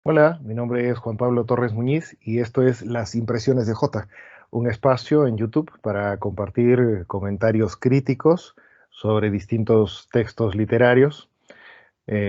Hola, mi nombre es Juan Pablo Torres Muñiz y esto es Las Impresiones de Jota, un espacio en YouTube para compartir comentarios críticos sobre distintos textos literarios,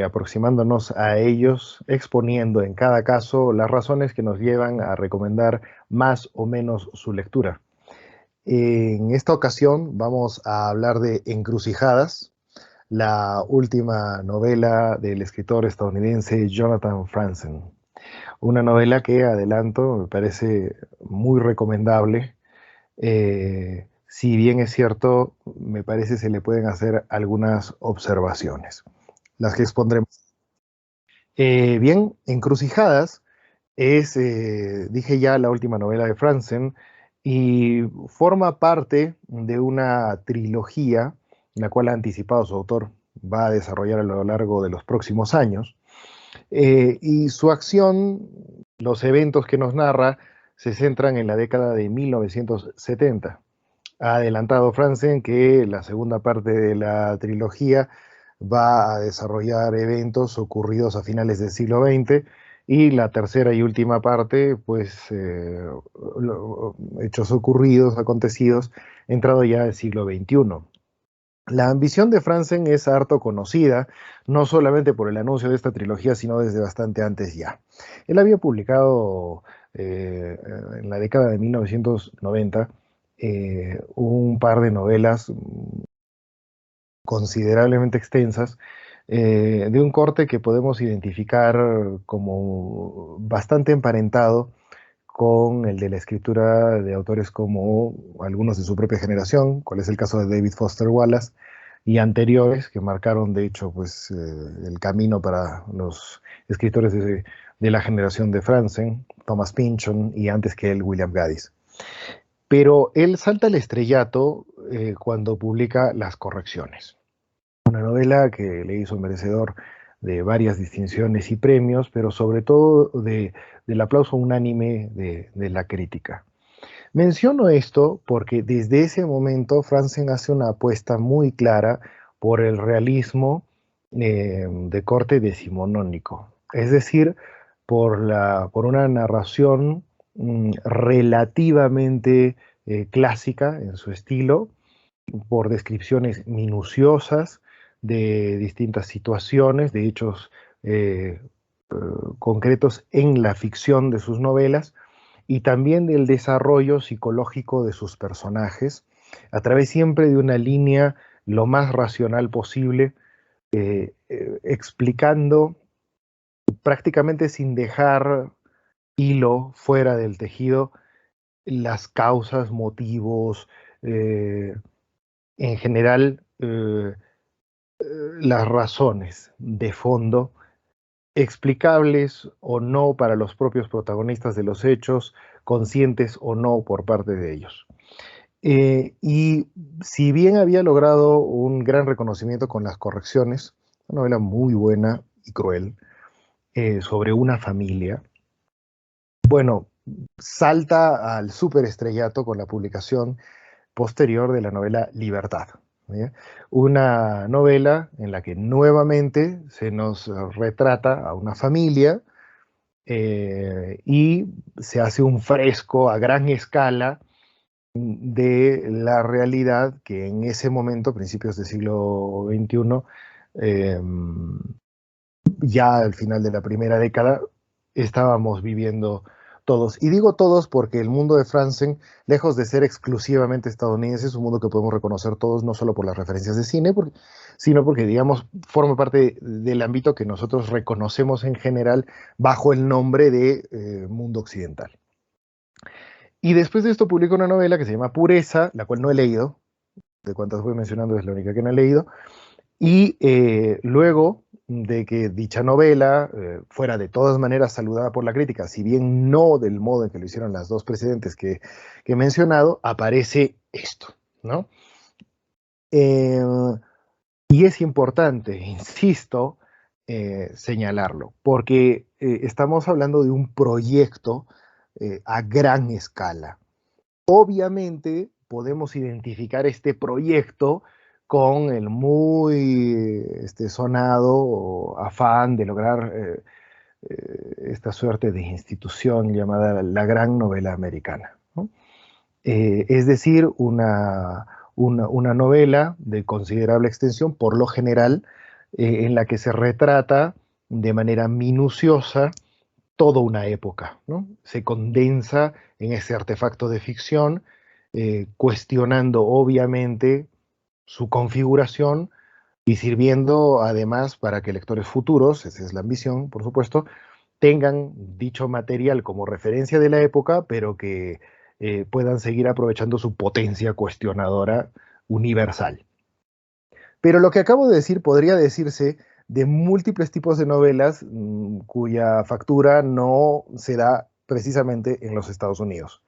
aproximándonos a ellos, exponiendo en cada caso las razones que nos llevan a recomendar más o menos su lectura. En esta ocasión vamos a hablar de Encrucijadas, la última novela del escritor estadounidense Jonathan Franzen. Una novela que, adelanto, me parece muy recomendable. Si bien es cierto, me parece se le pueden hacer algunas observaciones, las que expondremos. Bien, Encrucijadas es, dije ya, la última novela de Franzen y forma parte de una trilogía, la cual ha anticipado su autor va a desarrollar a lo largo de los próximos años. Y su acción, los eventos que nos narra, se centran en la década de 1970. Ha adelantado Franzen que la segunda parte de la trilogía va a desarrollar eventos ocurridos a finales del siglo XX y la tercera y última parte, pues hechos ocurridos, acontecidos, entrado ya el siglo XXI. La ambición de Franzen es harto conocida, no solamente por el anuncio de esta trilogía, sino desde bastante antes ya. Él había publicado en la década de 1990 un par de novelas considerablemente extensas, de un corte que podemos identificar como bastante emparentado con el de la escritura de autores como algunos de su propia generación, cual es el caso de David Foster Wallace, y anteriores que marcaron, de hecho, pues, el camino para los escritores de la generación de Franzen, Thomas Pynchon y antes que él, William Gaddis. Pero él salta al estrellato cuando publica Las Correcciones, una novela que le hizo merecedor de varias distinciones y premios, pero sobre todo del aplauso unánime de la crítica. Menciono esto porque desde ese momento Franzen hace una apuesta muy clara por el realismo de corte decimonónico, es decir, por una narración relativamente clásica en su estilo, por descripciones minuciosas de distintas situaciones, de hechos eh, concretos en la ficción de sus novelas y también del desarrollo psicológico de sus personajes, a través siempre de una línea lo más racional posible, explicando prácticamente sin dejar hilo fuera del tejido las causas, motivos, eh, en general las razones de fondo, explicables o no para los propios protagonistas de los hechos, conscientes o no por parte de ellos. Y si bien había logrado un gran reconocimiento con Las Correcciones, una novela muy buena y cruel, sobre una familia, bueno, salta al superestrellato con la publicación posterior de la novela Libertad. ¿Ya? Una novela en la que nuevamente se nos retrata a una familia y se hace un fresco a gran escala de la realidad que en ese momento, principios del siglo XXI, eh, ya al final de la primera década, estábamos viviendo todos. Y digo todos porque el mundo de Franzen, lejos de ser exclusivamente estadounidense, es un mundo que podemos reconocer todos, no solo por las referencias de cine, sino porque, digamos, forma parte del ámbito que nosotros reconocemos en general bajo el nombre de mundo occidental. Y después de esto publica una novela que se llama Pureza, la cual no he leído, de cuantas voy mencionando es la única que no he leído, y luego de que dicha novela fuera de todas maneras saludada por la crítica, si bien no del modo en que lo hicieron las dos precedentes que he mencionado, aparece esto, ¿no? Eh, y es importante, insisto, señalarlo, porque estamos hablando de un proyecto a gran escala. Obviamente podemos identificar este proyecto con el muy sonado afán de lograr esta suerte de institución llamada la gran novela americana, ¿no? Es decir, una novela de considerable extensión, por lo general, en la que se retrata de manera minuciosa toda una época, ¿no? Se condensa en ese artefacto de ficción, cuestionando obviamente su configuración y sirviendo además para que lectores futuros, esa es la ambición, por supuesto, tengan dicho material como referencia de la época, pero que puedan seguir aprovechando su potencia cuestionadora universal. Pero lo que acabo de decir podría decirse de múltiples tipos de novelas cuya factura no se da precisamente en los Estados Unidos.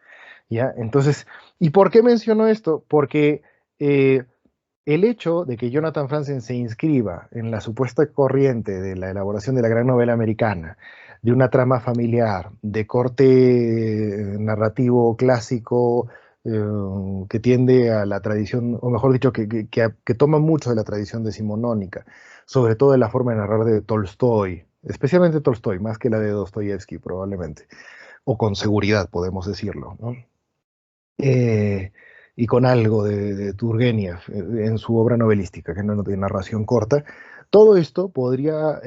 ¿Ya? Entonces, ¿y por qué menciono esto? Porque el hecho de que Jonathan Franzen se inscriba en la supuesta corriente de la elaboración de la gran novela americana, de una trama familiar, de corte narrativo clásico, que tiende a la tradición, o mejor dicho, que toma mucho de la tradición decimonónica, sobre todo de la forma de narrar de Tolstoy, especialmente Tolstoy, más que la de Dostoyevsky probablemente, o con seguridad podemos decirlo, ¿no? Y con algo de Turgenev en su obra novelística, que no es de narración corta. Todo esto podría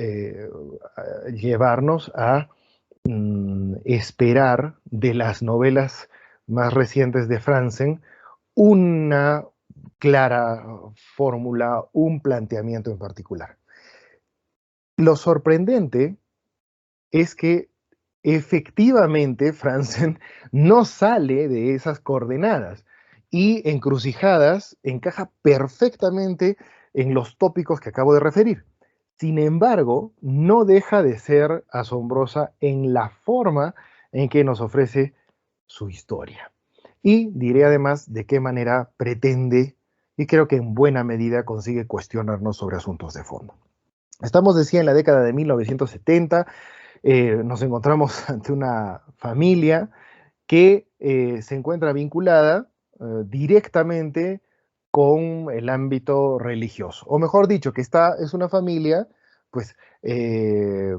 llevarnos a esperar de las novelas más recientes de Franzen una clara fórmula, un planteamiento en particular. Lo sorprendente es que efectivamente Franzen no sale de esas coordenadas y Encrucijadas encaja perfectamente en los tópicos que acabo de referir. Sin embargo, no deja de ser asombrosa en la forma en que nos ofrece su historia. Y diré además de qué manera pretende, y creo que en buena medida consigue cuestionarnos sobre asuntos de fondo. Estamos, decía, en la década de 1970, nos encontramos ante una familia que se encuentra vinculada directamente con el ámbito religioso, o mejor dicho, que es una familia pues,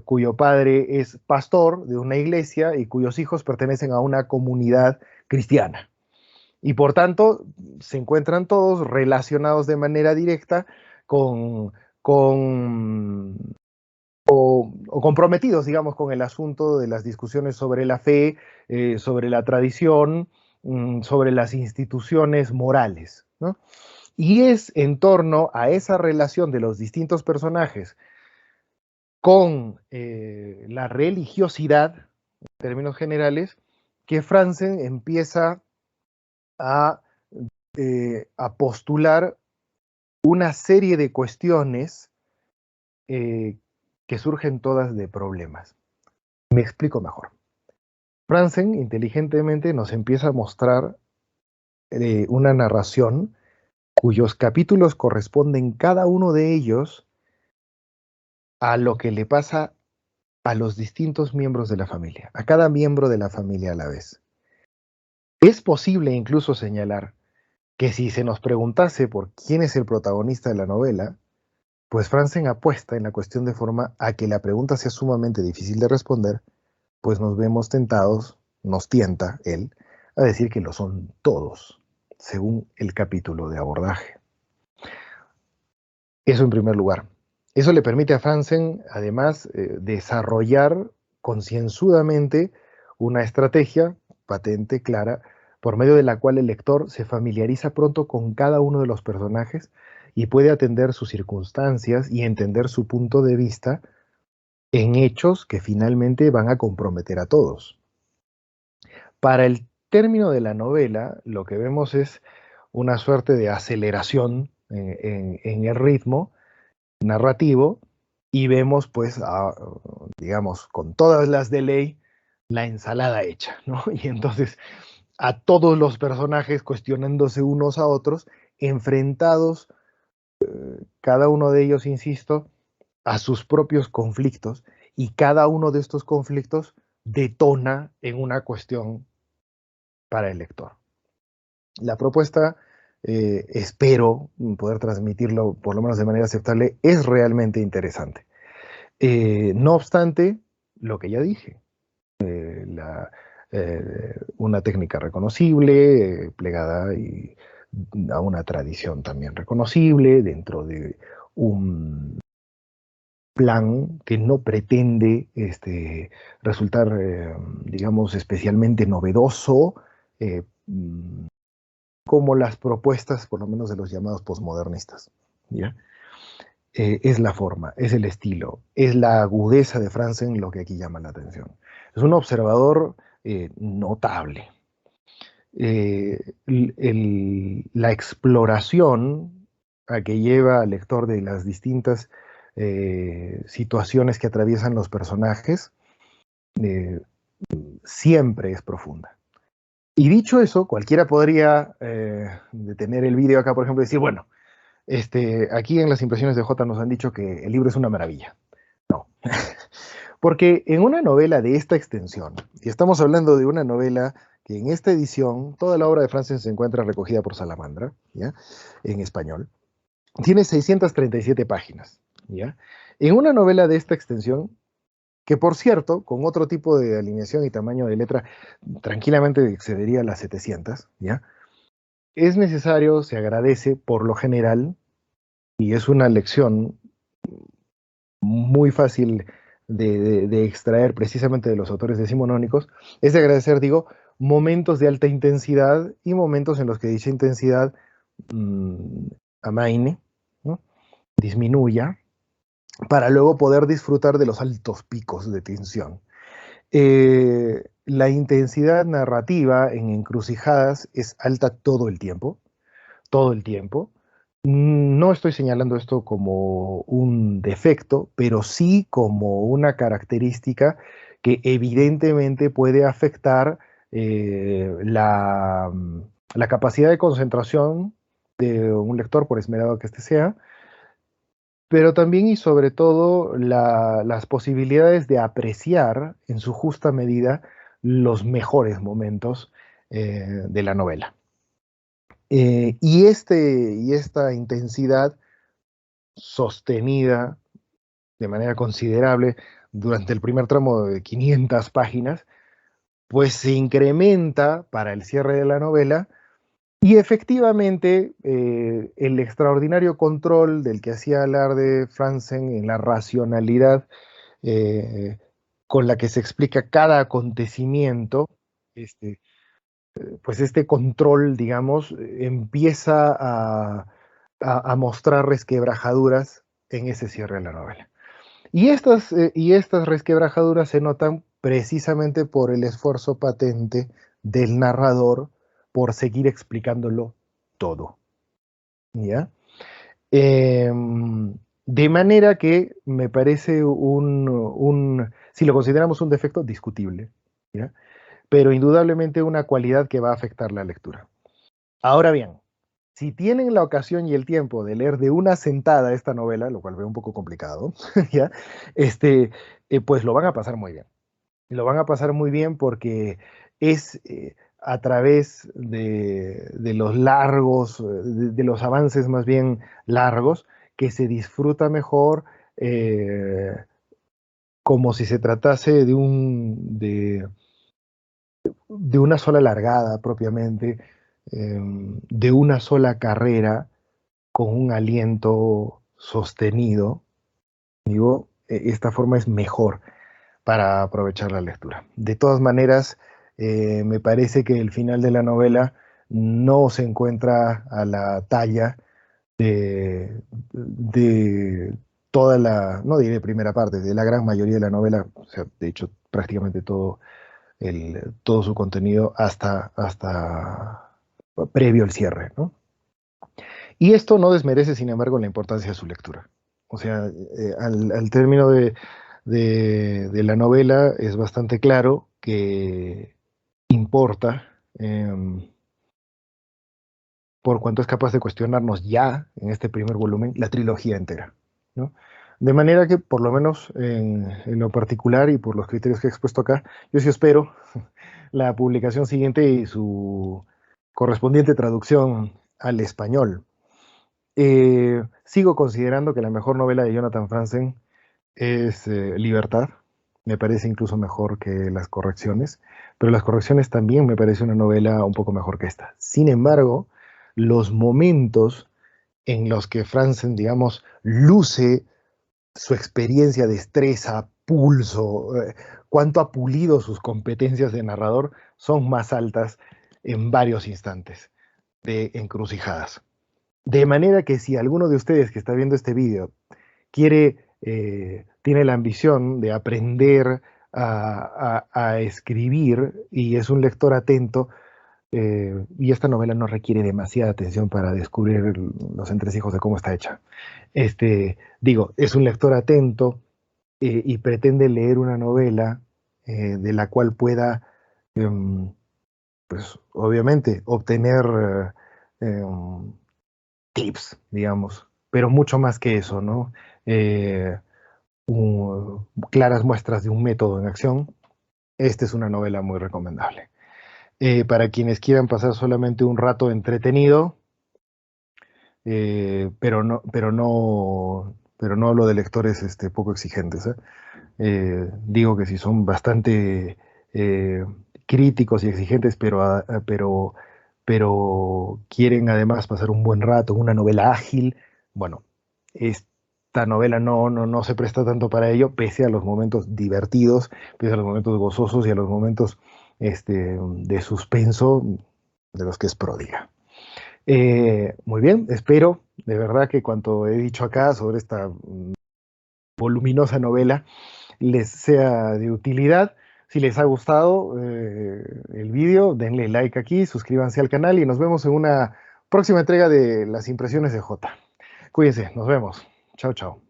cuyo padre es pastor de una iglesia y cuyos hijos pertenecen a una comunidad cristiana. Y por tanto, se encuentran todos relacionados de manera directa con o comprometidos, digamos, con el asunto de las discusiones sobre la fe, sobre la tradición, sobre las instituciones morales, ¿no? Y es en torno a esa relación de los distintos personajes con la religiosidad, en términos generales, que Franzen empieza a, a postular una serie de cuestiones eh, que surgen todas de problemas. Me explico mejor. Franzen inteligentemente nos empieza a mostrar una narración cuyos capítulos corresponden cada uno de ellos a lo que le pasa a los distintos miembros de la familia, a cada miembro de la familia a la vez. Es posible incluso señalar que si se nos preguntase por quién es el protagonista de la novela, pues Franzen apuesta en la cuestión de forma a que la pregunta sea sumamente difícil de responder, pues nos vemos tentados, nos tienta él, a decir que lo son todos, según el capítulo de abordaje. Eso en primer lugar. Eso le permite a Franzen, además, desarrollar concienzudamente una estrategia patente, clara, por medio de la cual el lector se familiariza pronto con cada uno de los personajes y puede atender sus circunstancias y entender su punto de vista en hechos que finalmente van a comprometer a todos. Para el término de la novela, lo que vemos es una suerte de aceleración en el ritmo narrativo y vemos, pues, digamos, con todas las de ley, la ensalada hecha, ¿no? Y entonces a todos los personajes cuestionándose unos a otros, enfrentados, cada uno de ellos, insisto, a sus propios conflictos, y cada uno de estos conflictos detona en una cuestión para el lector. La propuesta, espero poder transmitirlo por lo menos de manera aceptable, es realmente interesante. No obstante, lo que ya dije, una técnica reconocible, plegada a una tradición también reconocible, dentro de un plan que no pretende resultar, digamos, especialmente novedoso, eh, mm, como las propuestas, por lo menos de los llamados posmodernistas. ¿Ya? Es la forma, es el estilo, es la agudeza de Franzen lo que aquí llama la atención. Es un observador notable. La exploración a que lleva al lector de las distintas situaciones que atraviesan los personajes eh, siempre es profunda. Y dicho eso, cualquiera podría detener el vídeo acá, por ejemplo, y decir, bueno, aquí en las impresiones de J nos han dicho que el libro es una maravilla. No, porque en una novela de esta extensión, y estamos hablando de una novela que en esta edición, toda la obra de Franzen se encuentra recogida por Salamandra, ¿ya? En español, tiene 637 páginas, ¿ya? En una novela de esta extensión, que por cierto, con otro tipo de alineación y tamaño de letra, tranquilamente excedería las 700, ¿ya? Es necesario, se agradece por lo general, y es una lección muy fácil de extraer precisamente de los autores decimonónicos, es de agradecer, digo, momentos de alta intensidad y momentos en los que dicha intensidad mm, amaine, ¿no? Disminuya, para luego poder disfrutar de los altos picos de tensión. La intensidad narrativa en encrucijadas es alta todo el tiempo. No estoy señalando esto como un defecto, pero sí como una característica que evidentemente puede afectar la capacidad de concentración de un lector, por esmerado que éste sea, pero también y sobre todo las posibilidades de apreciar en su justa medida los mejores momentos de la novela. Y esta intensidad sostenida de manera considerable durante el primer tramo de 500 páginas, pues se incrementa para el cierre de la novela y efectivamente el extraordinario control del que hacía alarde Franzen en la racionalidad eh, con la que se explica cada acontecimiento, este, pues este control, digamos, empieza a mostrar resquebrajaduras en ese cierre de la novela. Y estas resquebrajaduras se notan precisamente por el esfuerzo patente del narrador por seguir explicándolo todo. ¿Ya? De manera que me parece si lo consideramos un defecto, discutible, ¿ya? Pero indudablemente una cualidad que va a afectar la lectura. Ahora bien, si tienen la ocasión y el tiempo de leer de una sentada esta novela, lo cual veo un poco complicado, ¿ya? Pues lo van a pasar muy bien. Lo van a pasar muy bien porque es a través de los largos, de los avances más bien largos, que se disfruta mejor eh, como si se tratase de una sola largada propiamente, de una sola carrera con un aliento sostenido. Digo, esta forma es mejor para aprovechar la lectura. De todas maneras, me parece que el final de la novela no se encuentra a la talla de toda no diré primera parte, de la gran mayoría de la novela, o sea, de hecho, prácticamente todo su contenido hasta previo al cierre, ¿no? Y esto no desmerece, sin embargo, la importancia de su lectura. O sea, al término de la novela es bastante claro que importa, por cuanto es capaz de cuestionarnos ya, en este primer volumen, la trilogía entera, ¿no? De manera que, por lo menos en lo particular y por los criterios que he expuesto acá, yo sí espero la publicación siguiente y su correspondiente traducción al español. Sigo considerando que la mejor novela de Jonathan Franzen es Libertad. me parece incluso mejor que Las Correcciones, pero Las Correcciones también me parece una novela un poco mejor que esta. Sin embargo, los momentos en los que Franzen, digamos, luce su experiencia, destreza, pulso, cuánto ha pulido sus competencias de narrador, son más altas en varios instantes de encrucijadas. De manera que si alguno de ustedes que está viendo este vídeo tiene la ambición de aprender a escribir y es un lector atento, y esta novela no requiere demasiada atención para descubrir los entresijos de cómo está hecha. Digo, es un lector atento y pretende leer una novela de la cual pueda, em, pues obviamente, obtener tips, digamos, pero mucho más que eso, ¿no? Eh, Claras muestras de un método en acción. Esta es una novela muy recomendable. Para quienes quieran pasar solamente un rato entretenido, pero no hablo de lectores poco exigentes, ¿eh? Digo que si son bastante eh, críticos y exigentes, pero quieren además pasar un buen rato, una novela ágil, bueno, esta novela no se presta tanto para ello, pese a los momentos divertidos, pese a los momentos gozosos y a los momentos de suspenso de los que es pródiga. Muy bien, espero de verdad que cuanto he dicho acá sobre esta voluminosa novela les sea de utilidad. Si les ha gustado el vídeo, denle like aquí, suscríbanse al canal y nos vemos en una próxima entrega de las impresiones de J. Cuídense, nos vemos. Chao, chao.